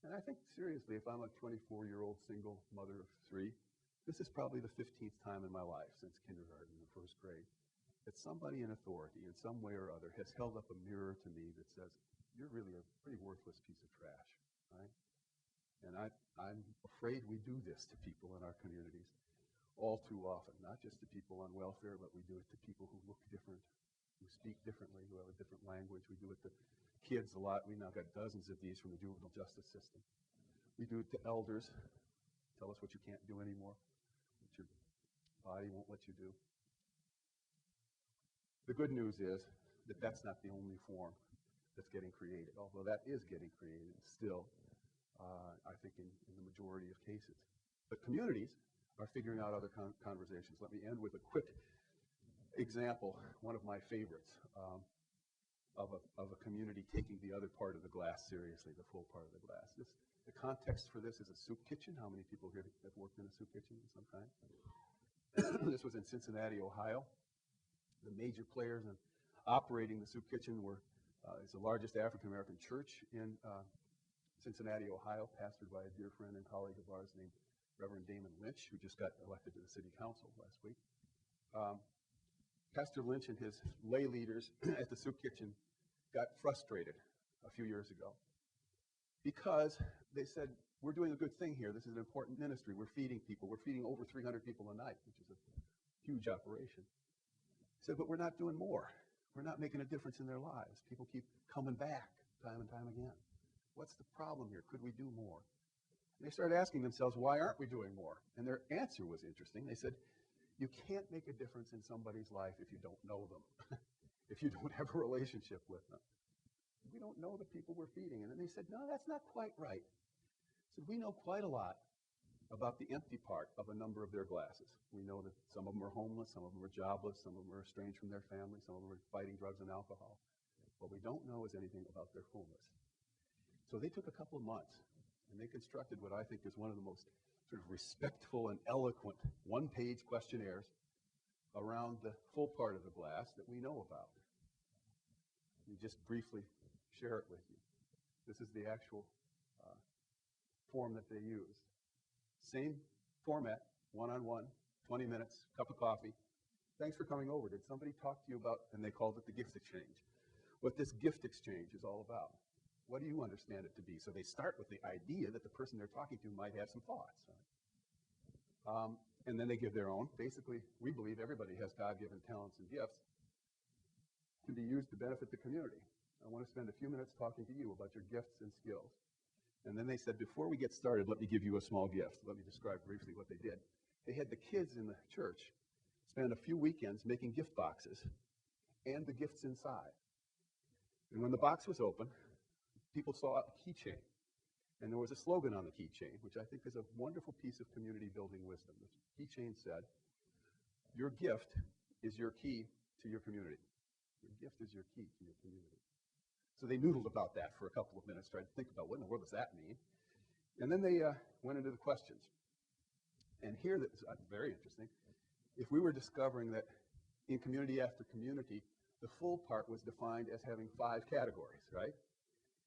Speaker 2: And I think seriously, if I'm a 24-year-old single mother of 3, this is probably the 15th time in my life since kindergarten and first grade that somebody in authority in some way or other has held up a mirror to me that says, you're really a pretty worthless piece of trash, right? And I'm afraid we do this to people in our communities all too often, not just to people on welfare, but we do it to people who look different, who speak differently, who have a different language. We do it to kids a lot. We now got dozens of these from the juvenile justice system. We do it to elders. Tell us what you can't do anymore, what your body won't let you do. The good news is that that's not the only form that's getting created, although that is getting created still, I think, in the majority of cases. But communities are figuring out other conversations. Let me end with a quick example, one of my favorites, of a community taking the other part of the glass seriously, the full part of the glass. The context for this is a soup kitchen. How many people here have worked in a soup kitchen of some kind? This was in Cincinnati, Ohio. The major players in operating the soup kitchen were it's the largest African-American church in Cincinnati, Ohio, pastored by a dear friend and colleague of ours named Reverend Damon Lynch, who just got elected to the city council last week. Pastor Lynch and his lay leaders at the soup kitchen got frustrated a few years ago because they said, we're doing a good thing here. This is an important ministry. We're feeding people. We're feeding over 300 people a night, which is a huge operation. He said, but we're not doing more. We're not making a difference in their lives. People keep coming back time and time again. What's the problem here? Could we do more? And they started asking themselves, why aren't we doing more? And their answer was interesting. They said, you can't make a difference in somebody's life if you don't know them, if you don't have a relationship with them. We don't know the people we're feeding. And then they said, no, that's not quite right. So we know quite a lot about the empty part of a number of their glasses. We know that some of them are homeless, some of them are jobless, some of them are estranged from their family, some of them are fighting drugs and alcohol. What we don't know is anything about their fullness. So they took a couple of months and they constructed what I think is one of the most sort of respectful and eloquent one-page questionnaires around the full part of the glass that we know about. Let me just briefly share it with you. This is the actual form that they used. Same format, one-on-one, 20 minutes, cup of coffee. Thanks for coming over. Did somebody talk to you about, and they called it the gift exchange, what this gift exchange is all about? What do you understand it to be? So they start with the idea that the person they're talking to might have some thoughts. Right? And then they give their own. Basically, we believe everybody has God-given talents and gifts to be used to benefit the community. I want to spend a few minutes talking to you about your gifts and skills. And then they said, before we get started, let me give you a small gift. Let me describe briefly what they did. They had the kids in the church spend a few weekends making gift boxes and the gifts inside. And when the box was open, people saw a keychain. And there was a slogan on the keychain, which I think is a wonderful piece of community building wisdom. The keychain said, your gift is your key to your community. Your gift is your key to your community. So they noodled about that for a couple of minutes, tried to think about what in the world does that mean. And then they went into the questions. And here, that's very interesting. If we were discovering that in community after community, the full part was defined as having 5 categories, right?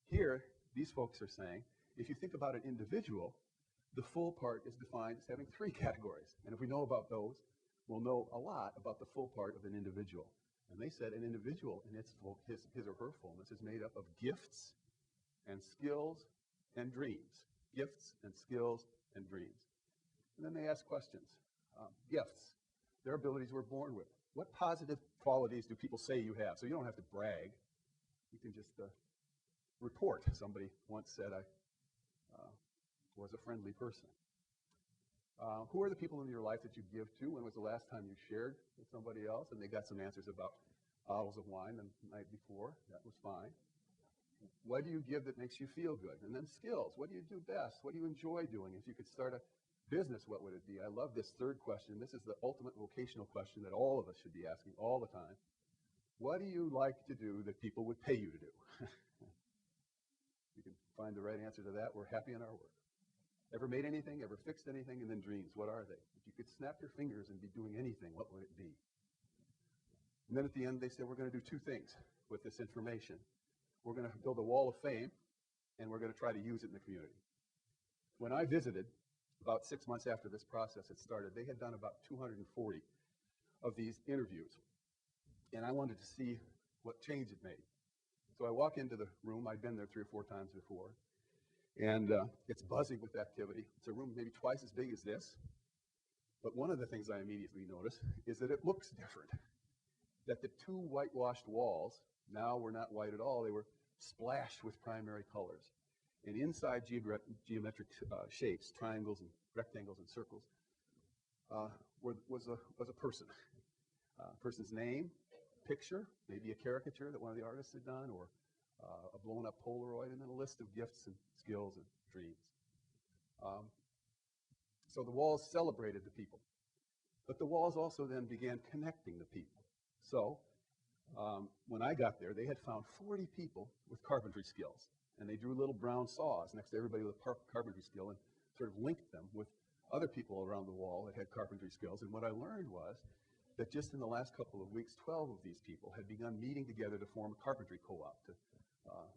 Speaker 2: Here, these folks are saying, if you think about an individual, the full part is defined as having 3 categories. And if we know about those, we'll know a lot about the full part of an individual. And they said an individual in his or her fullness is made up of gifts and skills and dreams. Gifts and skills and dreams. And then they ask questions. Gifts, they're abilities we're born with. What positive qualities do people say you have? So you don't have to brag. You can just report. Somebody once said I was a friendly person. Who are the people in your life that you give to? When was the last time you shared with somebody else? And they got some answers about bottles of wine the night before. That was fine. What do you give that makes you feel good? And then skills. What do you do best? What do you enjoy doing? If you could start a business, what would it be? I love this third question. This is the ultimate vocational question that all of us should be asking all the time. What do you like to do that people would pay you to do? You can find the right answer to that. We're happy in our work. Ever made anything? Ever fixed anything? And then dreams, what are they? If you could snap your fingers and be doing anything, what would it be? And then at the end, they said, we're going to do two things with this information. We're going to build a wall of fame, and we're going to try to use it in the community. When I visited, about 6 months after this process had started, they had done about 240 of these interviews. And I wanted to see what change it made. So I walk into the room. I'd been there 3 or 4 times before. And it's buzzing with activity. It's a room maybe twice as big as this. But one of the things I immediately noticed is that it looks different. That the 2 whitewashed walls now were not white at all. They were splashed with primary colors. And inside geometric shapes, triangles and rectangles and circles, was a person. Person's name, picture, maybe a caricature that one of the artists had done, or a blown-up Polaroid, and then a list of gifts and skills and dreams. So the walls celebrated the people. But the walls also then began connecting the people. So when I got there, they had found 40 people with carpentry skills. And they drew little brown saws next to everybody with carpentry skill and sort of linked them with other people around the wall that had carpentry skills. And what I learned was that just in the last couple of weeks, 12 of these people had begun meeting together to form a carpentry co-op to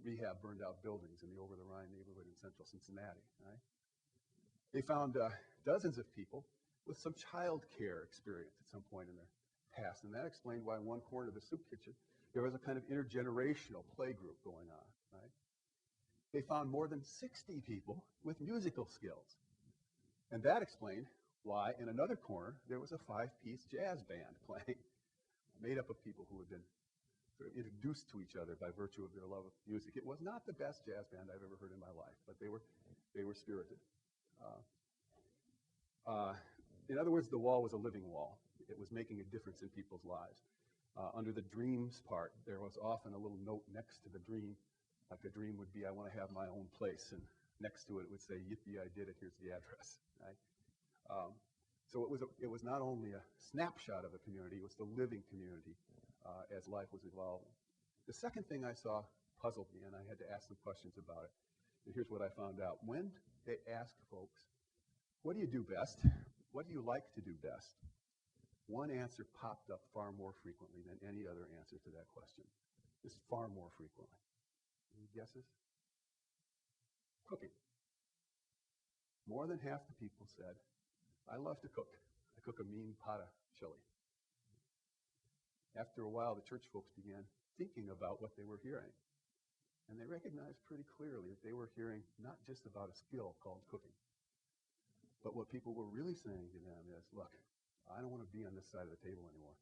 Speaker 2: rehab burned out buildings in the Over-the-Rhine neighborhood in central Cincinnati. Right? They found dozens of people with some child care experience at some point in their past. And that explained why in one corner of the soup kitchen, there was a kind of intergenerational play group going on. Right? They found more than 60 people with musical skills. And that explained why in another corner there was a 5-piece jazz band playing, made up of people who had been sort of introduced to each other by virtue of their love of music. It was not the best jazz band I've ever heard in my life, but they were spirited. In other words, the wall was a living wall. It was making a difference in people's lives. Under the dreams part, there was often a little note next to the dream. Like a dream would be, I want to have my own place. And next to it, it would say, yippee, I did it, here's the address. Right? So it was not only a snapshot of the community, it was the living community as life was evolving. The second thing I saw puzzled me, and I had to ask some questions about it. And here's what I found out. When they asked folks, what do you do best? What do you like to do best? One answer popped up far more frequently than any other answer to that question. Just far more frequently. Any guesses? Cooking. More than half the people said, I love to cook. I cook a mean pot of chili. After a while, the church folks began thinking about what they were hearing. And they recognized pretty clearly that they were hearing not just about a skill called cooking, but what people were really saying to them is, look, I don't want to be on this side of the table anymore,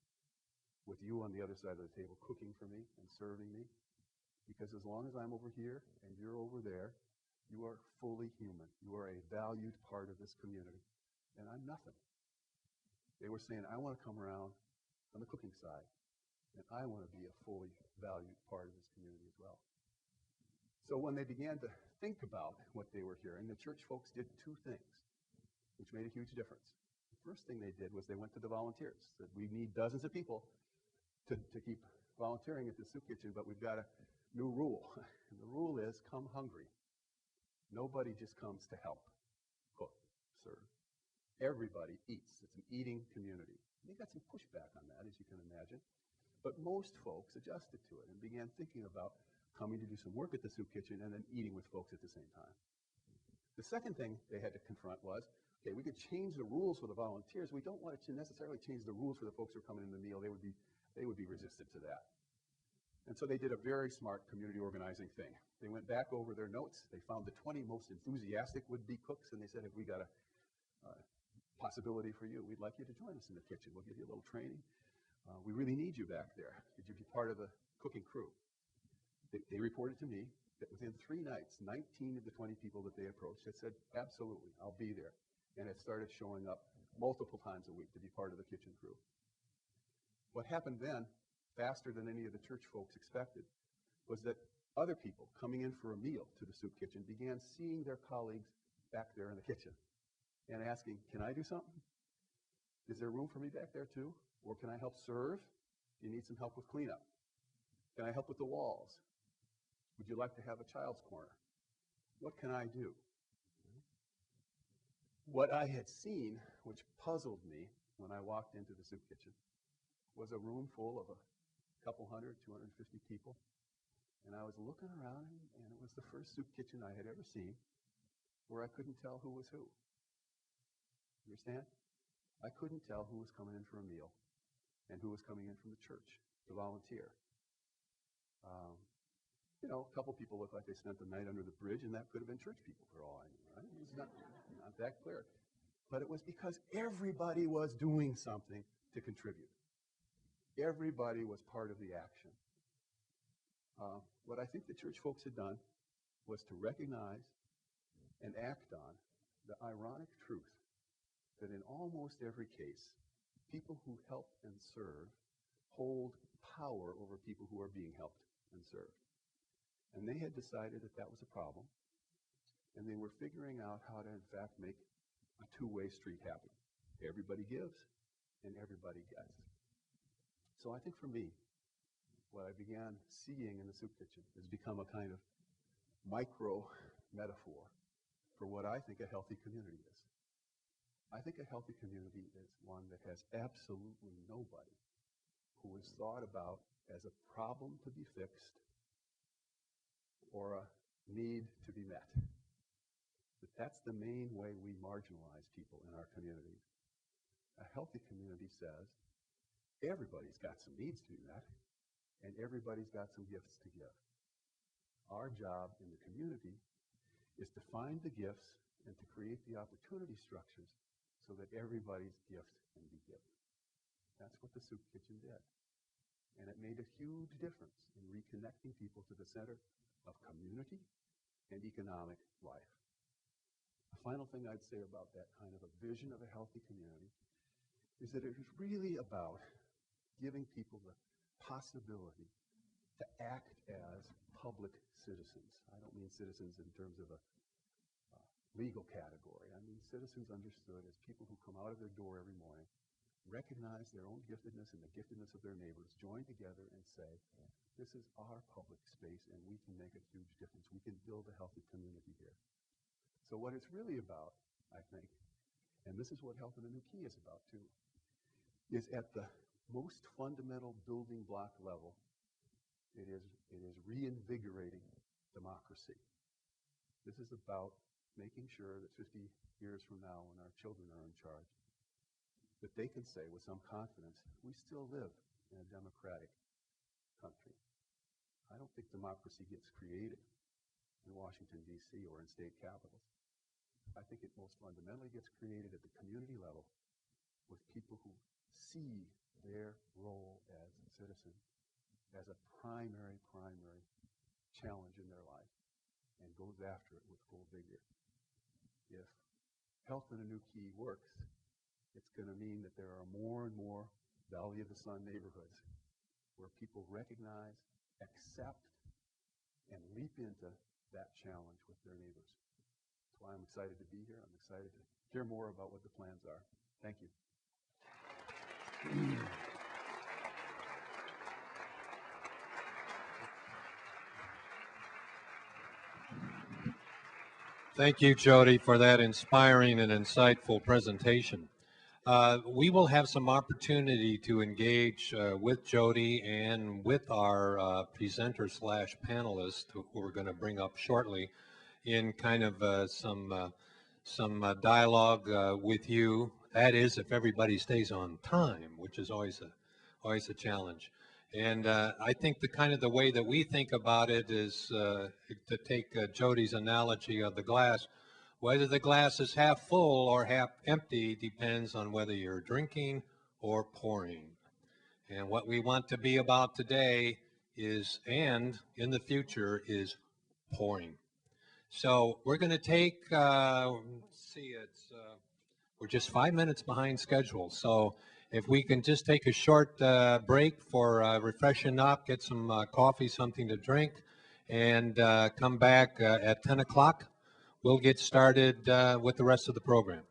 Speaker 2: with you on the other side of the table cooking for me and serving me, because as long as I'm over here and you're over there, you are fully human. You are a valued part of this community, and I'm nothing. They were saying, I want to come around on the cooking side, and I want to be a fully valued part of this community as well. So when they began to think about what they were hearing, the church folks did 2 things, which made a huge difference. The first thing they did was they went to the volunteers. Said, we need dozens of people to keep volunteering at the soup kitchen, but we've got a new rule. And the rule is come hungry. Nobody just comes to help cook, serve. Everybody eats. It's an eating community. They got some pushback on that, as you can imagine. But most folks adjusted to it and began thinking about coming to do some work at the soup kitchen and then eating with folks at the same time. The second thing they had to confront was, okay, we could change the rules for the volunteers. We don't want to necessarily change the rules for the folks who are coming in the meal. They would be resistant to that. And so they did a very smart community organizing thing. They went back over their notes. They found the 20 most enthusiastic would-be cooks, and they said, if we got a possibility for you, we'd like you to join us in the kitchen. We'll give you a little training. We really need you back there. Could you be part of the cooking crew? They reported to me that within 3 nights, 19 of the 20 people that they approached had said, absolutely, I'll be there, and had started showing up multiple times a week to be part of the kitchen crew. What happened then, faster than any of the church folks expected, was that other people coming in for a meal to the soup kitchen began seeing their colleagues back there in the kitchen and asking, can I do something? Is there room for me back there too? Or can I help serve? Do you need some help with cleanup? Can I help with the walls? Would you like to have a child's corner? What can I do? What I had seen, which puzzled me when I walked into the soup kitchen, was a room full of a couple hundred, 250 people. And I was looking around, and it was the first soup kitchen I had ever seen where I couldn't tell who was who. Understand? I couldn't tell who was coming in for a meal and who was coming in from the church to volunteer. You know, a couple people looked like they spent the night under the bridge, and that could have been church people for all I knew, right? It's not that clear. But it was because everybody was doing something to contribute. Everybody was part of the action. What I think the church folks had done was to recognize and act on the ironic truth that in almost every case, people who help and serve hold power over people who are being helped and served. And they had decided that that was a problem, and they were figuring out how to, in fact, make a two-way street happen. Everybody gives, and everybody gets. So I think for me, what I began seeing in the soup kitchen has become a kind of micro metaphor for what I think a healthy community is. I think a healthy community is one that has absolutely nobody who is thought about as a problem to be fixed or a need to be met. That's the main way we marginalize people in our communities. A healthy community says everybody's got some needs to be met, and everybody's got some gifts to give. Our job in the community is to find the gifts and to create the opportunity structures so that everybody's gift can be given. That's what the soup kitchen did. And it made a huge difference in reconnecting people to the center of community and economic life. The final thing I'd say about that kind of a vision of a healthy community is that it is really about giving people the possibility to act as public citizens. I don't mean citizens in terms of a legal category. I mean citizens understood as people who come out of their door every morning, recognize their own giftedness and the giftedness of their neighbors, join together and say, this is our public space and we can make a huge difference. We can build a healthy community here. So what it's really about, I think, and this is what Health in a New Key is about too, is at the most fundamental building block level, it is reinvigorating democracy. This is about making sure that 50 years from now, when our children are in charge, that they can say with some confidence, we still live in a democratic country. I don't think democracy gets created in Washington, D.C. or in state capitals. I think it most fundamentally gets created at the community level with people who see their role as citizens as a primary challenge in their life and goes after it with full vigor. If Health in a New Key works, it's going to mean that there are more and more Valley of the Sun neighborhoods where people recognize, accept, and leap into that challenge with their neighbors. That's why I'm excited to be here. I'm excited to hear more about what the plans are. Thank you.
Speaker 1: Thank you, Jody, for that inspiring and insightful presentation. We will have some opportunity to engage with Jody and with our presenter slash panelist who we're going to bring up shortly in kind of some dialogue with you. That is, if everybody stays on time, which is always a challenge. And I think the way that we think about it is to take Jody's analogy of the glass. Whether the glass is half full or half empty depends on whether you're drinking or pouring. And what we want to be about today is, and in the future, is pouring. So we're going to take, we're just 5 minutes behind schedule. So if we can just take a short break for refreshing up, get some coffee, something to drink, and come back at 10 o'clock. We'll get started with the rest of the program.